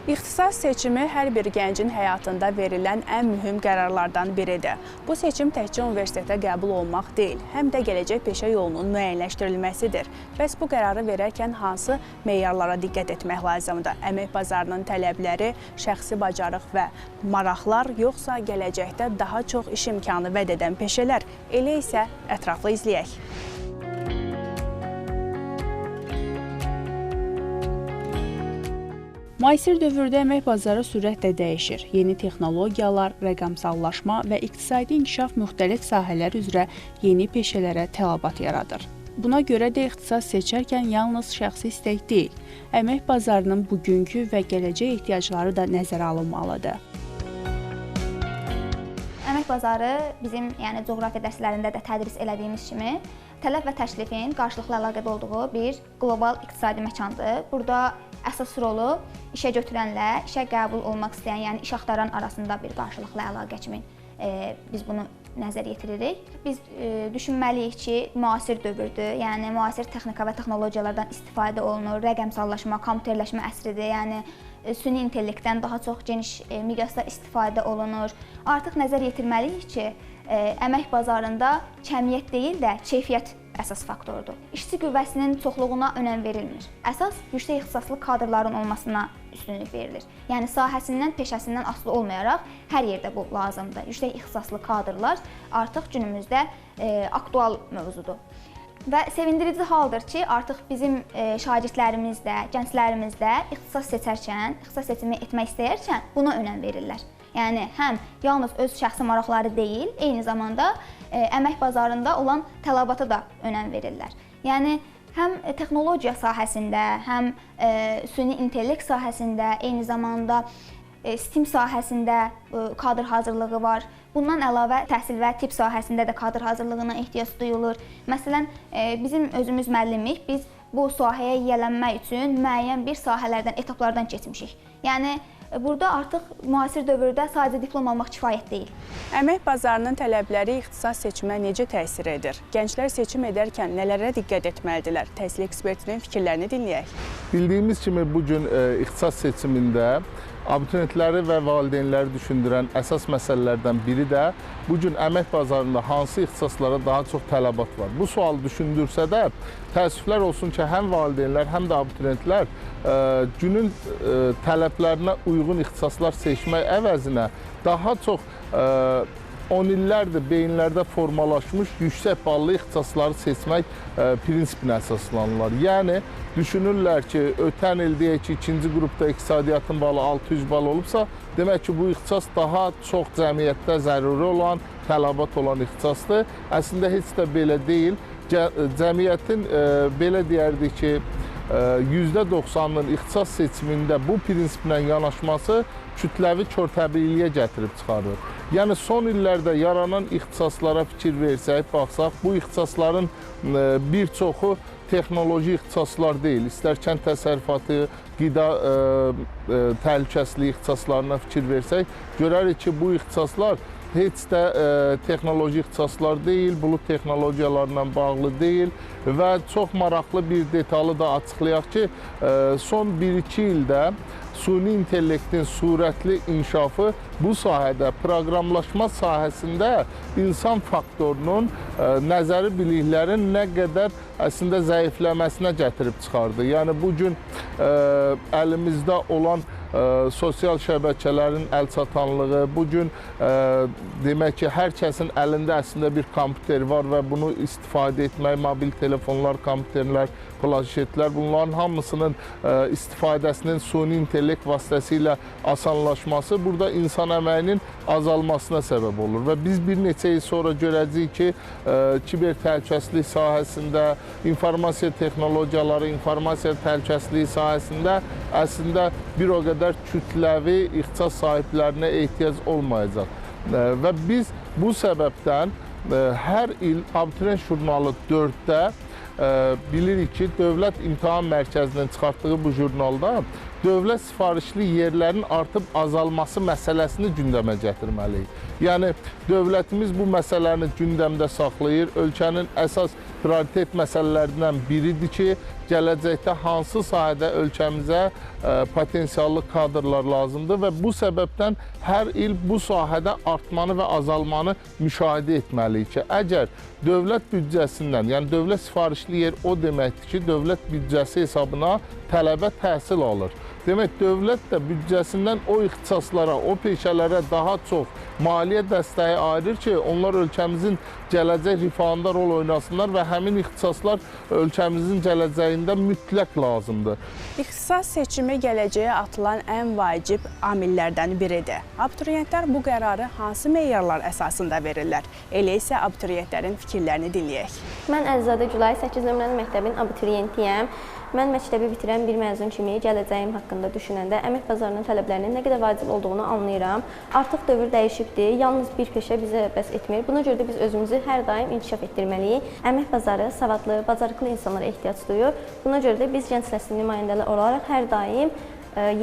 İxtisas seçimi hər bir gəncin həyatında verilən ən mühüm qərarlardan biridir. Bu seçim təkcə universitetə qəbul olmaq deyil, həm də gələcək peşə yolunun müəyyənləşdirilməsidir. Bəs bu qərarı verərkən hansı meyarlara diqqət etmək lazımdır? Əmək bazarının tələbləri, şəxsi bacarıq və maraqlar, yoxsa gələcəkdə daha çox iş imkanı vəd edən peşələr? Elə isə ətraflı izləyək. Müasir dövrdə əmək bazarı sürətlə dəyişir. Yeni texnologiyalar, rəqəmsallaşma və iqtisadi inkişaf müxtəlif sahələr üzrə yeni peşələrə tələbat yaradır. Buna görə də ixtisas seçərkən yalnız şəxsi istək deyil, əmək bazarının bugünkü və gələcək ehtiyacları da nəzərə alınmalıdır. Əmək bazarı bizim, coğrafiya dərslərində də tədris elədiyimiz kimi tələb və təklifin qarşılıqlı əlaqədə olduğu bir qlobal iqtisadi məkandır. Burada əsas rolu işə götürənlə işə qəbul olmaq istəyən, yəni iş axtaran arasında bir qarşılıqlı əlaqə kimi biz bunu nəzər yetiririk. Biz düşünməliyik ki, müasir dövrdür, yəni müasir texnika və texnologiyalardan istifadə olunur, rəqəmsallaşma, kompüterləşmə əsridir, yəni süni intellektdən daha çox geniş miqyasda istifadə olunur. Artıq nəzər yetirməliyik ki, əmək bazarında kəmiyyət deyil də keyfiyyət əsas faktordur. İşçi qüvvəsinin çoxluğuna önəm verilmir. Əsas yüksək ixtisaslı kadrların olmasına üstünlük verilir. Yəni sahəsindən, peşəsindən asılı olmayaraq hər yerdə bu lazımdır. Yüksək ixtisaslı kadrlar artıq günümüzdə aktual mövzudur. Və sevindirici haldır ki, artıq bizim şagirdlərimiz də, gənclərimiz də ixtisas seçərkən, ixtisas seçimi etmək istəyərkən buna önəm verirlər. Yəni həm yalnız öz şəxsi maraqları deyil, eyni zamanda əmək bazarında olan tələbata da önəm verirlər. Yəni həm texnologiya sahəsində, həm süni intellekt sahəsində, eyni zamanda STEM sahəsində kadr hazırlığı var. Bundan əlavə təhsil və tibb sahəsində də kadr hazırlığına ehtiyac duyulur. Məsələn, bizim özümüz müəllimik, biz bu sahəyə yiyələnmək üçün müəyyən bir sahələrdən, etaplardan keçmişik. Yəni burada artıq müasir dövrdə sadəcə diplom almaq kifayət deyil. Əmək bazarının tələbləri ixtisas seçimə necə təsir edir? Gənclər seçim edərkən nələrə diqqət etməlidirlər? Təhsil ekspertinin fikirlərini dinləyək. Bildiyimiz kimi bugün ixtisas seçimində abituriyentləri və valideynləri düşündürən əsas məsələlərdən biri də bugün əmək bazarında hansı ixtisaslara daha çox tələbat var. Bu sual düşündürsə də təəssüflər olsun ki, həm valideynlər, həm də abituriyentlər günün tələblərinə uyğun ixtisaslar seçmək əvəzinə daha çox 10 illərdir beyinlərdə formalaşmış yüksək ballı ixtisasları seçmək prinsipinə əsaslanırlar. Yəni, düşünürlər ki, ötən il deyək ki, ikinci qrupda iqtisadiyyatın balı 600 bal olubsa, demək ki, bu ixtisas daha çox cəmiyyətdə zəruri olan, tələbat olan ixtisasdır. Əslində, heç də belə deyil. Cəmiyyətin belə deyərdik ki, %90'ın ixtisas seçimində bu prinsiplə yanaşması kütləvi körtəbiliyə gətirib çıxarır. Yəni, son illərdə yaranan ixtisaslara fikir versək, baxsaq, bu ixtisasların bir çoxu texnoloji ixtisaslar deyil. İstər kənd təsərrüfatı, qida təhlükəsizliyi ixtisaslarına fikir versək, görərik ki, bu ixtisaslar heç də texnoloji ixtisaslar deyil, bulud texnologiyalarla bağlı deyil və çox maraqlı bir detalı da açıqlayaq ki, son 1-2 ildə süni intellektin sürətli inkişafı bu sahədə, proqramlaşma sahəsində insan faktorunun nəzəri biliklərin nə qədər əslində zəifləməsinə gətirib çıxardı. Yəni, bugün əlimizdə olan sosial şəbəkələrin əlçatanlığı, bugün demək ki, hər kəsin əlində əslində bir kompüter var və bunu istifadə etmək, mobil telefonlar, kompüterlər, planşetlər, bunların hamısının istifadəsinin süni intellekt vasitəsilə asanlaşması burada insan əməyinin azalmasına səbəb olur. Və biz bir neçə il sonra görəcəyik ki, kiber təhlükəsizlik sahəsində, informasiya texnologiyaları, informasiya təhlükəsizliyi sahəsində əslində bir o qədər kütləvi ixtisas sahiblərinə ehtiyac olmayacaq. Və biz bu səbəbdən hər il Abituriyent jurnalı 4-də bilirik ki, Dövlət İmtahan Mərkəzinin çıxartdığı bu jurnalda dövlət sifarişli yerlərin artıb azalması məsələsini gündəmə gətirməliyik. Yəni, dövlətimiz bu məsələni gündəmdə saxlayır. Ölkənin əsas prioritet məsələlərindən biridir ki, gələcəkdə hansı sahədə ölkəmizə potensiallı kadrlar lazımdır və bu səbəbdən hər il bu sahədə artmanı və azalmanı müşahidə etməliyik ki, əgər dövlət büdcəsindən, yəni dövlət sifarişli yer o deməkdir ki, dövlət büdcəsi hesabına tələbə təhsil alır. Demək, dövlət də büdcəsindən o ixtisaslara, o peşələrə daha çox maliyyə dəstəyi ayırır ki, onlar ölkəmizin gələcək rifahında rol oynasınlar və həmin ixtisaslar ölkəmizin gələcəyində mütləq lazımdır. İxtisas seçimi gələcəyə atılan ən vacib amillərdən biridir. Abituriyentlər bu qərarı hansı meyarlar əsasında verirlər? Elə isə abituriyentlərin fikirlərini dinləyək. Mən Əlizadə Gülay, 8 nömrəli məktəbin abituriyentiyəm. Mən məktəbi bitirən bir məzun kimi gələcəyim haqqında düşünəndə əmək bazarının tələblərinin nə qədər vacib olduğunu anlayıram. Artıq dövr dəyişibdir, yalnız bir peşə bizə bəs etmir. Buna görə də biz özümüzü hər daim inkişaf etdirməliyik. Əmək bazarı savadlı, bacarıqlı insanlara ehtiyac duyur. Buna görə də biz gənc nəslin nümayəndələri olaraq hər daim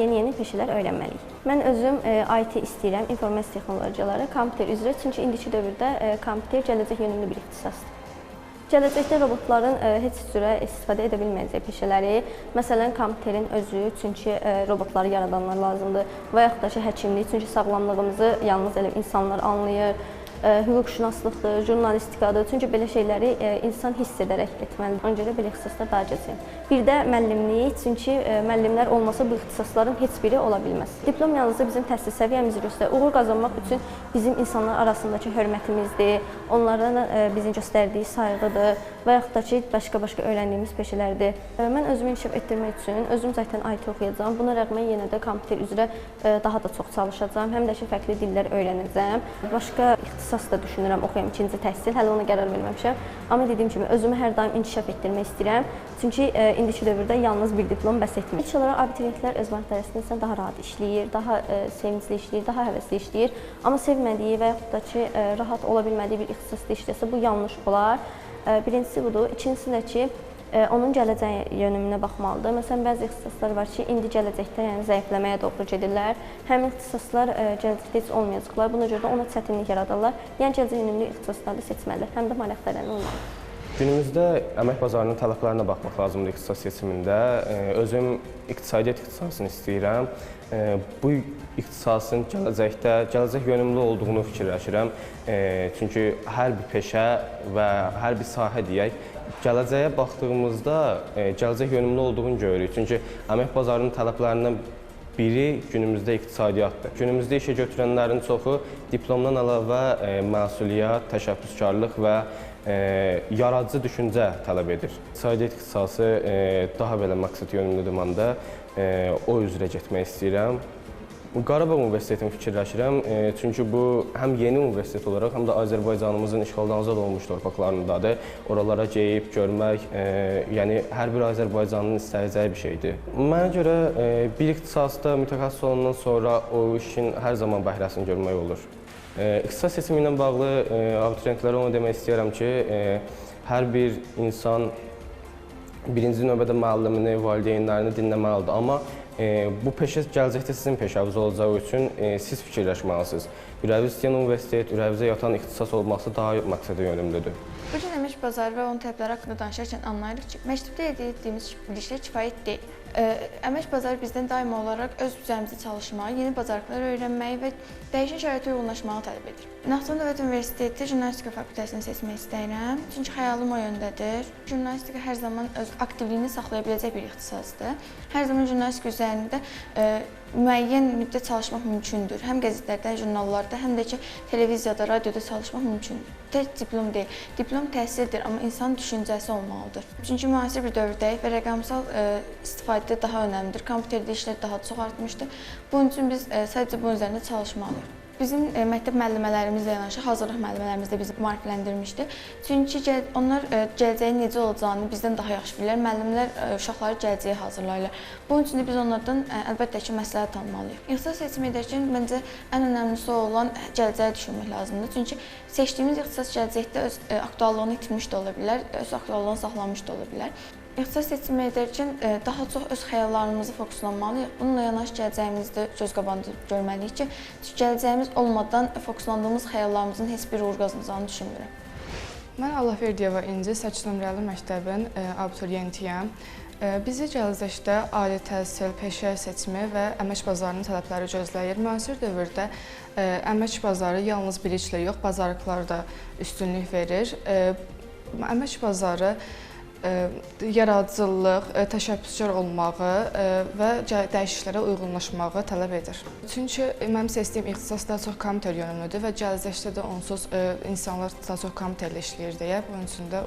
yeni peşələr öyrənməliyik. Mən özüm IT istəyirəm, informasiya texnologiyaları, kompüter üzrə, çünki indiki dövrdə kompüter gələcək yönümlü bir ixtisasdır. Gələcəkdə robotların heç cürə istifadə edə bilməyəcək peşələri, məsələn, kompüterin özü, çünki robotları yaradanlar lazımdır və yaxud da ki, həkimlik, çünki sağlamlığımızı yalnız elə insanlar anlayır, hüquqşünaslıqdır, jurnalistikadır, çünki belə şeyləri insan hiss edərək etməlidir. Ona görə belə ixtisaslar daha gəzəyəm. Bir də müəllimlik, çünki müəllimlər olmasa bu ixtisasların heç biri ola bilməz. Diplom yalnızca bizim təhsil səviyyəmizi göstərir. Uğur qazanmaq üçün bizim insanlar arasındakı hörmətimizdir, onların bizim göstərdiyi sayğıdır və yaxud da ki, başqa-başqa öyrəndiyimiz peşələrdir. Mən özümü inkişaf etdirmək üçün, özüm zaten IT oxuyacağam. Buna rəğmən yenə də kompüter üzrə daha da çox çalışacağam. Həm də ki, fərqli dillər öyrənəcəm. Başqa ixtisas da düşünürəm, oxuyam ikinci təhsil, hələ ona qərar verməmişəm. Amma dediyim kimi, özümü hər daim inkişaf etdirmək istəyirəm. Çünki indiki dövrdə yalnız bir diplom bəs etmir. İlk olaraq abituriyentlər öz vaxtlarında daha rahat işləyir, daha sevincli işləyir, daha həvəsli işləyir. Amma sevmədiyi və yaxud da ki, rahat ola bilmədiyi bir ixtisasda işləsə, bu yanlış olar. Birincisi budur. İkincisi də ki, onun gələcək yönümünə baxmalıdır. Məsələn, bəzi ixtisaslar var ki, indi gələcəkdə zəifləməyə doğru gedirlər. Həmin ixtisaslar gələcəkdə heç olmayacaqlar. Buna görə də ona çətinlik yaradırlar. Yəni, gələcək yönümlü ixtisasları seçməlidir, həm də maraqlarına olmalıdır. Günümüzdə əmək bazarının tələblərinə baxmaq lazımdır ixtisas seçimində. Özüm iqtisadiyyat ixtisasını istəyirəm. Bu ixtisasın gələcək yönümlü olduğunu fikirləşirəm. Çünki hər bir peşə və hər bir sahə deyək, gələcəyə baxdığımızda gələcək yönümlü olduğunu görürük. Çünki əmək bazarının tələblərindən biri günümüzdə iqtisadiyyatdır. Günümüzdə işə götürənlərin çoxu diplomdan əlavə məsuliyyət, təşəbbüskarlıq və yaradıcı düşüncə tələb edir. İqtisadiyyat ixtisası daha belə məqsəd yönümlüdür məndə. O üzrə getmək istəyirəm. Qarabağ Universitetini fikirləşirəm, çünki bu həm yeni universitet olaraq, həm də Azərbaycanımızın işğaldan azad olmuş torpaqlarındadır. Oralara geyib, görmək, yəni hər bir Azərbaycanlının istəyəcəyi bir şeydir. Mənə görə bir ixtisasda mütəxəssis olandan sonra o işin hər zaman bəhrəsini görmək olur. İxtisas seçimi ilə bağlı abituriyentlərə onu demək istəyirəm ki, hər bir insan birinci növbədə müəllimini, valideynlərini dinləməlidir. Amma bu peşə gələcəkdə sizin peşəniz olacağı üçün siz fikirləşməlisiniz. Ürəyiniz istəyən universitet, ürəyinizə yatan ixtisas olması daha məqsədə yönümlüdür. Bu gün əmək bazarı və onun tələbləri haqqında danışarkən anlayırıq ki, məktəbdə əldə etdiyimiz biliklər kifayət deyil. Əmək bazarı bizdən daima olaraq öz üzərimizdə çalışmağı, yeni bacarıqlar öyrənməyi və dəyişən şəraitə uyğunlaşmağı tələb edir. Naxçıvan Dövlət Universiteti jurnalistika fakültəsini seçmək istəyirəm, çünki xəyalım o yöndədir. Jurnalistika hər zaman öz aktivliyini saxlaya biləcək bir ixtisasdır. Hər zaman jurnalistika üzərində müəyyən müddət çalışmaq mümkündür. Həm qəzetlərdə, jurnallarda, həm də ki, televiziyada, radioda çalışmaq mümkündür. Tək diplom deyil, diplom təhsildir, amma insanın düşüncəsi olmalıdır. Çünki müasir bir dövrdəyik və rəqəmsal istifadə daha önəmlidir. Kompüterdə işlər daha çox artmışdır. Bunun üçün biz sadəcə bunun üzərində çalışmalıyıq. Bizim məktəb müəllimələrimizlə yanaşı hazırlıq müəllimlərimiz də bizi maarifləndirmişdi. Çünki onlar gələcəyin necə olacağını bizdən daha yaxşı bilirlər. Müəllimlər uşaqları gələcəyə hazırlayırlar. Bunun üçün də biz onlardan əlbəttə ki, məsləhət almalıyıq. İxtisas seçimi edərkən məncə ən önəmlisi olan gələcəyi düşünmək lazımdır. Çünki seçdiyimiz ixtisas gələcəkdə öz aktuallığını itirmiş də ola bilər, öz aktuallığını saxlamış da ola bilər. İxtisas seçimi edərkən daha çox öz xəyallarımızı fokuslanmalıyıq. Bununla yanaşı gələcəyimizdə göz qabağında görməliyik ki, gələcəyimiz olmadan fokuslandığımız xəyallarımızın heç bir uğur qazanacağını düşünmürəm. Mən Allahverdiyeva İnci, 8 nömrəli məktəbin abituriyentiyəm. Bizi Gələcəkdə ali təhsil, peşə seçimi və əmək bazarının tələbləri gözləyir. Müasir dövrdə əmək bazarı yalnız biliklə yox, bacarıqlara da üstünlük verir. Əmək bazarı yaradıcılıq, təşəbbüskar olmağı və dəyişikliklərə uyğunlaşmağı tələb edir. Çünki mənim seçdiyim ixtisas daha çox kompüter yönümlüdür və gələcəkdə də onsuz insanlar daha çox kompüterlə işləyir deyə bunun üçün də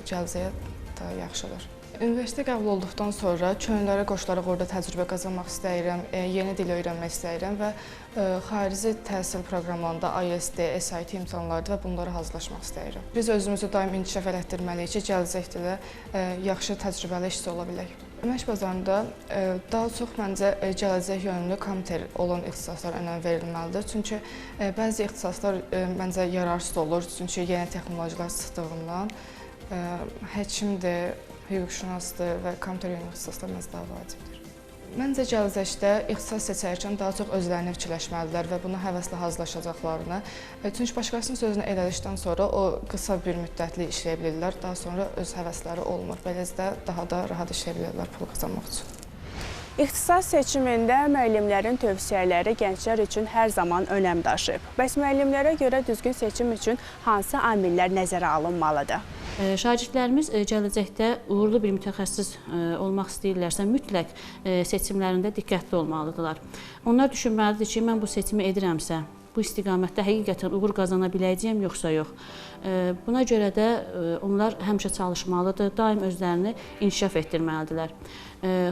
gələcəyə daha yaxşıdır. Universitetə qəbul olduqdan sonra könüllərə qoşularaq orada təcrübə qazanmaq istəyirəm, yeni dil öyrənmək istəyirəm və xarici təhsil proqramlarında ISD, SIT imtahanlarında və bunlara hazırlaşmaq istəyirəm. Biz özümüzü daim inkişaf elətdirməliyik ki, gələcəkdə də yaxşı təcrübəli işçi ola bilək. Əmək bazarında daha çox məncə gələcək yönümlü kompüter olan ixtisaslara önəm verilməlidir. Çünki bəzi ixtisaslar məncə yararsız olur, çünki yeni texnologiyalar çıxdığından həkimdir, hüquqşünasdır və kompüter yönümlü ixtisaslar məncə daha vacibdir. Məncə gələcəkdə ixtisas seçərkən daha çox özlərini fikirləşməlidirlər və buna həvəslə hazırlaşacaqlarını. Çünki başqasının sözünü elədikdən sonra o qısa bir müddətli işləyə bilirlər, daha sonra öz həvəsləri olmur. Beləcə daha da rahat işləyə bilirlər pul qazanmaq üçün. İxtisas seçimində müəllimlərin tövsiyələri gənclər üçün hər zaman önəm daşıyıb. Bəs müəllimlərə görə düzgün seçim üçün hansı amillər nəzərə alınmalıdır? Şagirdlərimiz gələcəkdə uğurlu bir mütəxəssis olmaq istəyirlərsə, mütləq seçimlərində diqqətli olmalıdırlar. Onlar düşünməlidir ki, mən bu seçimi edirəmsə, bu istiqamətdə həqiqətən uğur qazana biləcəyəm, yoxsa yox. Buna görə də onlar həmişə çalışmalıdır, daim özlərini inkişaf etdirməlidirlər.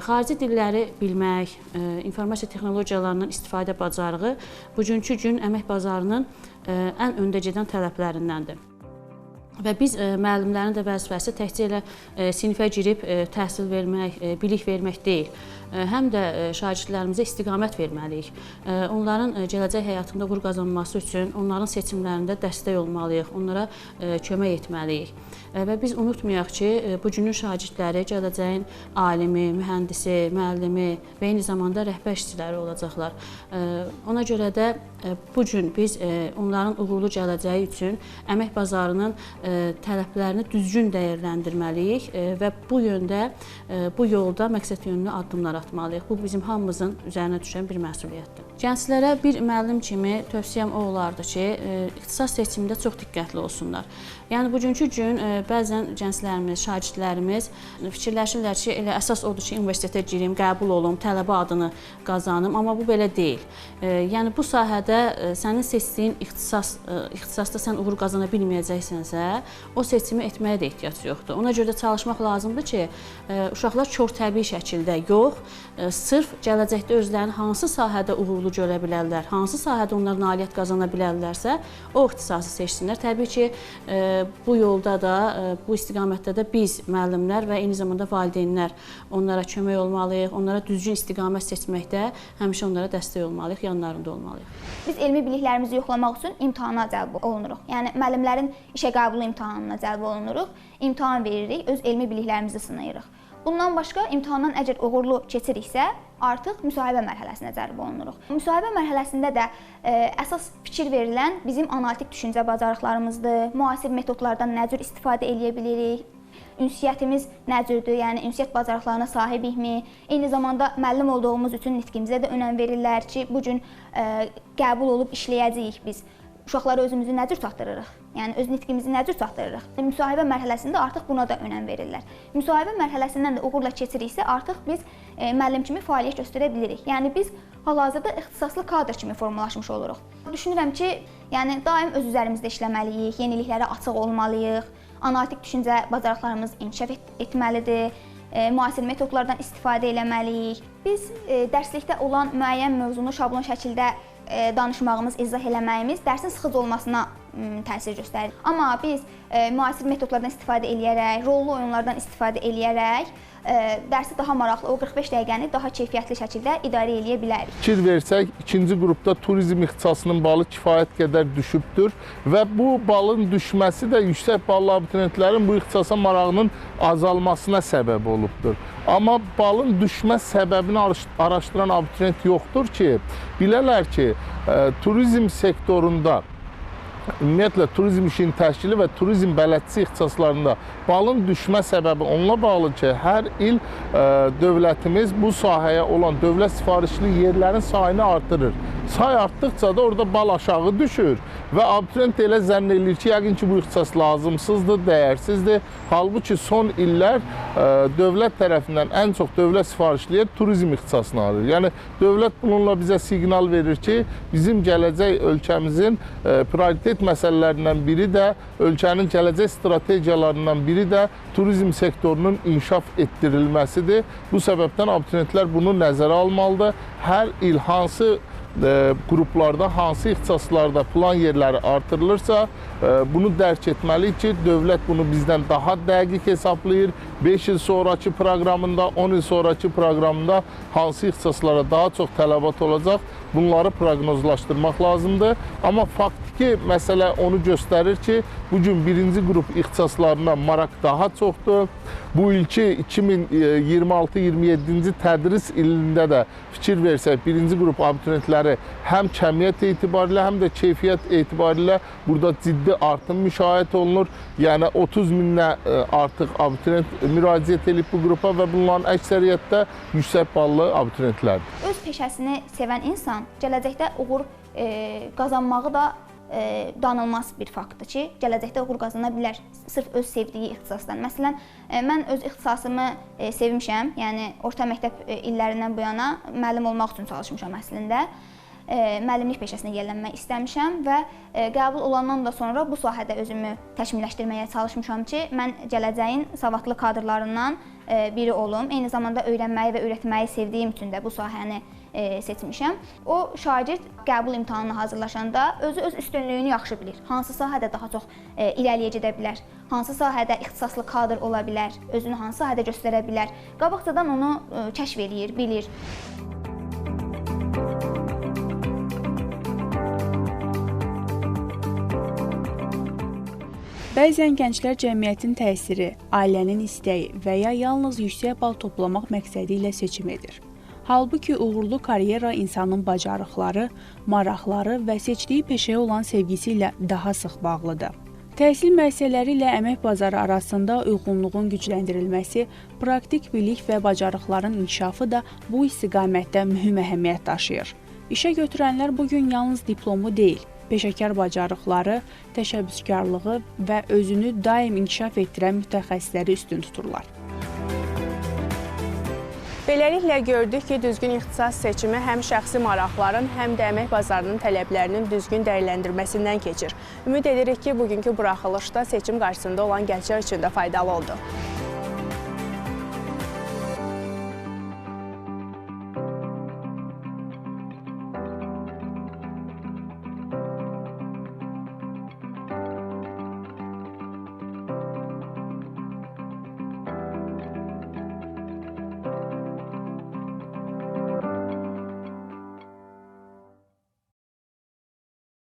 Xarici dilləri bilmək, informasiya texnologiyalarından istifadə bacarığı bugünkü gün əmək bazarının ən öndə gedən tələblərindəndir. Və biz müəllimlərin də vəzifəsi təkcə elə sinifə girib təhsil vermək, bilik vermək deyil. Həm də şagirdlərimizə istiqamət verməliyik. Onların gələcək həyatında uğur qazanması üçün onların seçimlərində dəstək olmalıyıq, onlara kömək etməliyik. Və biz unutmayaq ki, bugünün şagirdləri gələcəyin alimi, mühəndisi, müəllimi və eyni zamanda rəhbər işçiləri olacaqlar. Ona görə də bugün biz onların uğurlu gələcəyi üçün əmək bazarının tələblərini düzgün dəyərləndirməliyik və bu yöndə, bu yolda məqsədyönlü addımlar atmalıyıq. Bu bizim hamımızın üzərinə düşən bir məsuliyyətdir. Gənclərə bir müəllim kimi tövsiyəm o olardı ki, ixtisas seçimində çox diqqətli olsunlar. Yəni bugünkü gün bəzən gənclərimiz, şagirdlərimiz fikirləşirlər ki, elə əsas odur ki, universitetə girim, qəbul olum, tələbə adını qazanım, amma bu belə deyil. Yəni bu sahədə sənin seçdiyin ixtisasda sən uğur qazana bilməyəcəksənsə, o seçimi etməyə də ehtiyac yoxdur. Ona görə də çalışmaq lazımdır ki, uşaqlar kör-təbii şəkildə yox, sırf gələcəkdə özlərini hansı sahədə uğurlu görə bilərlər, hansı sahədə onlar nailiyyət qazana bilərlərsə, o ixtisası seçsinlər. Təbii ki, bu yolda da, bu istiqamətdə də biz müəllimlər və eyni zamanda valideynlər onlara kömək olmalıyıq, onlara düzgün istiqamət seçməkdə həmişə onlara dəstək olmalıyıq, yanlarında olmalıyıq. Biz elmi biliklərimizi yoxlamaq üçün imtahana cəlb olunuruq. Yəni müəllimlərin işə qəbulu imtahanına cəlb olunuruq, imtahan veririk, öz elmi biliklərimizi sınayırıq. Bundan başqa imtahandan əgər uğurlu keçiriksə, artıq müsahibə mərhələsinə cəlb olunuruq. Müsahibə mərhələsində də əsas fikir verilən bizim analitik düşüncə bacarıqlarımızdır, müasir metodlardan nə cür istifadə edə bilirik, ünsiyyətimiz nə cürdür, yəni ünsiyyət bacarıqlarına sahibikmi, eyni zamanda müəllim olduğumuz üçün nitqimizə də önəm verirlər ki, bu gün qəbul olub işləyəcəyik biz. Uşaqlara özümüzü nə cür çatdırırıq? Yəni öz nitqimizi nə cür çatdırırıq? Müsahibə mərhələsində artıq buna da önəm verirlər. Müsahibə mərhələsindən də uğurla keçiriksə, artıq biz müəllim kimi fəaliyyət göstərə bilirik. Yəni biz hal-hazırda ixtisaslı kadr kimi formalaşmış oluruq. Düşünürəm ki, yəni daim öz üzərimizdə işləməliyik, yeniliklərə açıq olmalıyıq, analitik düşüncə bacarıqlarımız inkişaf etməlidir, müasir metodlardan istifadə etməliyik. Biz dərslikdə olan müəyyən mövzunu şablon şəkildə danışmağımız, izah eləməyimiz dərsin sıxıcı olmasına təsir göstərir. Amma biz müasir metodlardan istifadə edərək, rollu oyunlardan istifadə edərək dərsi daha maraqlı, o 45 dəqiqəni daha keyfiyyətli şəkildə idarə edə bilərik. Fikir versək, ikinci qrupda turizm ixtisasının balı kifayət qədər düşübdür və bu balın düşməsi də yüksək ballı abituriyentlərin bu ixtisasa marağının azalmasına səbəb olubdur. Amma balın düşmə səbəbini araşdıran abituriyent yoxdur ki, bilərlər ki, turizm sektorunda ümumiyyətlə turizm işinin təşkili və turizm bələdçisi ixtisaslarında balın düşmə səbəbi onunla bağlı ki, hər il dövlətimiz bu sahəyə olan dövlət sifarişli yerlərin sayını artırır. Say artdıqca da orada bal aşağı düşür və abituriyent elə zənn edir ki, yəqin ki, bu ixtisas lazımsızdır, dəyərsizdir. Halbuki son illər dövlət tərəfindən ən çox dövlət sifarişliyə turizm ixtisasını alır. Yəni, dövlət bununla bizə siqnal verir ki, bizim gələcək ölkəmizin prioritet məsələlərindən biri də, ölkənin gələcək strategiyalarından biri də turizm sektorunun inkişaf etdirilməsidir. Bu səbəbdən abituriyentlər bunu nəzərə almalıdır. Hər il hansı qruplarda, hansı ixtisaslarda plan yerləri artırılırsa, bunu dərk etməliyik ki, dövlət bunu bizdən daha dəqiq hesablayır. 5 il sonraki proqramında, 10 il sonraki proqramında hansı ixtisaslara daha çox tələbat olacaq, bunları proqnozlaşdırmaq lazımdır. Amma faktiki məsələ onu göstərir ki, bugün birinci qrup ixtisaslarına maraq daha çoxdur. Bu ilki 2026-27-ci tədris ilində də fikir versək, birinci qrup abituriyentləri həm kəmiyyət etibarilə, həm də keyfiyyət etibarilə burada ciddi artım müşahidə olunur. Yəni 30 mindən artıq abituriyent müraciət edib bu qrupa və bunların əksəriyyətdə yüksək ballı abituriyentlərdir. Öz peşəsini sevən insan gələcəkdə uğur qazanmağı da danılmaz bir faktdır ki, gələcəkdə uğur qazana bilər sırf öz sevdiyi ixtisasdan. Məsələn, mən öz ixtisasımı sevmişəm, yəni orta məktəb illərindən bu yana müəllim olmaq üçün çalışmışam əslində. Müəllimlik peşəsinə yiyələnmək istəmişəm və qəbul olandan da sonra bu sahədə özümü təkmilləşdirməyə çalışmışam ki, mən gələcəyin savadlı kadrlarından biri olum. Eyni zamanda öyrənməyi və öyrətməyi sevdiyim üçün də bu sahəni seçmişəm. O şagird qəbul imtahanına hazırlaşanda özü öz üstünlüyünü yaxşı bilir. Hansı sahədə daha çox irəliyə gedə bilər, hansı sahədə ixtisaslı kadr ola bilər, özünü hansı sahədə göstərə bilər. Qabaqcadan onu kəşf eləyir, bilir. Bəzən gənclər cəmiyyətin təsiri, ailənin istəyi və ya yalnız yüksək bal toplamaq məqsədi ilə seçim edir. Halbuki uğurlu karyera insanın bacarıqları, maraqları və seçdiyi peşəyə olan sevgisi ilə daha sıx bağlıdır. Təhsil müəssisələri ilə əmək bazarı arasında uyğunluğun gücləndirilməsi, praktik bilik və bacarıqların inkişafı da bu istiqamətdə mühüm əhəmiyyət daşıyır. İşə götürənlər bugün yalnız diplomu deyil, peşəkar bacarıqları, təşəbbüskarlığı və özünü daim inkişaf etdirən mütəxəssisləri üstün tuturlar. Beləliklə gördük ki, düzgün ixtisas seçimi həm şəxsi maraqların, həm də əmək bazarının tələblərinin düzgün dəyərləndirməsindən keçir. Ümid edirik ki, bugünkü buraxılışda seçim qarşısında olan gənclər üçün də faydalı oldu.